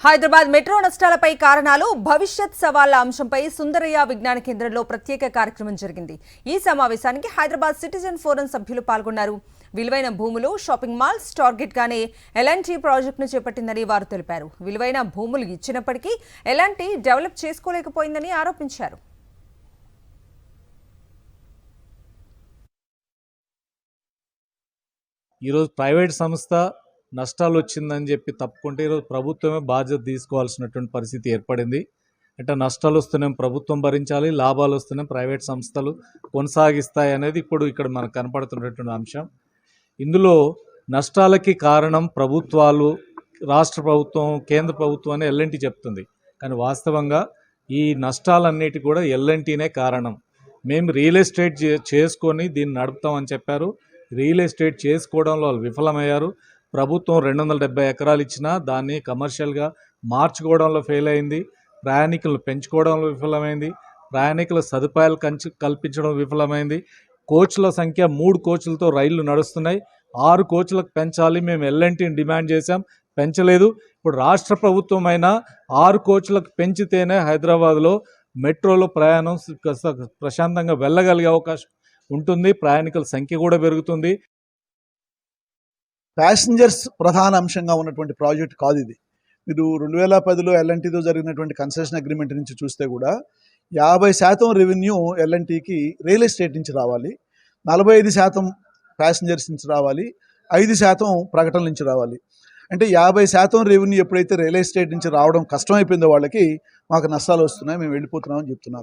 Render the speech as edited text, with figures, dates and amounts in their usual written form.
Hyderabad metro నష్టాలపై కారణాలు భవిష్యత్ సవాళ్ల అంశంపై సుందరయ్య విజ్ఞాన కేంద్రంలో ప్రత్యేక కార్యక్రమం జరిగింది. ఈ సమావేశానికి హైదరాబాద్ సిటిజన్ ఫోరం సభ్యులు పాల్గొన్నారు. విలువైన భూములు, షాపింగ్ మాల్స్ టార్గెట్ గానే ఎల్ఎన్టీ ప్రాజెక్టును చేపట్టిందని వారు తెలిపారు. విలువైన భూములు ఇచ్చినప్పటికీ ఎల్ఎన్టీ డెవలప్ చేసుకోలేకపోయిందని ఆరోపించారు. ఈరోజు ప్రైవేట్ సంస్థ నష్టాలు వచ్చిందని చెప్పి తప్పుకుంటే ఈరోజు ప్రభుత్వమే బాధ్యత తీసుకోవాల్సినటువంటి పరిస్థితి ఏర్పడింది. అంటే నష్టాలు వస్తేనేమో ప్రభుత్వం భరించాలి, లాభాలు వస్తేనే ప్రైవేట్ సంస్థలు కొనసాగిస్తాయి అనేది ఇప్పుడు ఇక్కడ మనకు కనపడుతున్నటువంటి అంశం. ఇందులో నష్టాలకి కారణం ప్రభుత్వాలు, రాష్ట్ర ప్రభుత్వం, కేంద్ర ప్రభుత్వం అని ఎల్ఎన్టీ చెప్తుంది. కానీ వాస్తవంగా ఈ నష్టాలన్నిటి కూడా ఎల్ఎన్టీనే కారణం. మేము రియల్ ఎస్టేట్ చేసుకొని దీన్ని నడుపుతామని చెప్పారు. రియల్ ఎస్టేట్ చేసుకోవడంలో వాళ్ళు విఫలమయ్యారు. ప్రభుత్వం 270 ఎకరాలు ఇచ్చినా దాన్ని కమర్షియల్గా మార్చుకోవడంలో ఫెయిల్ అయింది. ప్రయాణికులను పెంచుకోవడంలో విఫలమైంది. ప్రయాణికుల సదుపాయాలు కల్పించడం విఫలమైంది. కోచ్ల సంఖ్య 3 కోచ్లతో రైళ్లు నడుస్తున్నాయి. 6 కోచ్లకు పెంచాలి, మేము ఎల్ఎన్టీని డిమాండ్ చేశాం, పెంచలేదు. ఇప్పుడు రాష్ట్ర ప్రభుత్వం అయినా 6 కోచ్లకు పెంచితేనే హైదరాబాద్లో మెట్రోలో ప్రయాణం ప్రశాంతంగా వెళ్ళగలిగే అవకాశం ఉంటుంది. ప్రయాణికుల సంఖ్య కూడా పెరుగుతుంది. ప్యాసింజర్స్ ప్రధాన అంశంగా ఉన్నటువంటి ప్రాజెక్ట్ కాదు ఇది. మీరు 2010లో ఎల్ఎన్టీతో జరిగినటువంటి కన్సెషన్ అగ్రిమెంట్ నుంచి చూస్తే కూడా 50% రెవెన్యూ ఎల్ఎన్టీకి రియల్ ఎస్టేట్ నుంచి రావాలి, 45% ప్యాసింజర్స్ నుంచి రావాలి, 5% ప్రకటనల నుంచి రావాలి. అంటే 50% రెవెన్యూ ఎప్పుడైతే రియల్ ఎస్టేట్ నుంచి రావడం కష్టమైపోయిందో వాళ్ళకి మాకు నష్టాలు వస్తున్నాయి, మేము వెళ్ళిపోతున్నామని చెప్తున్నారు.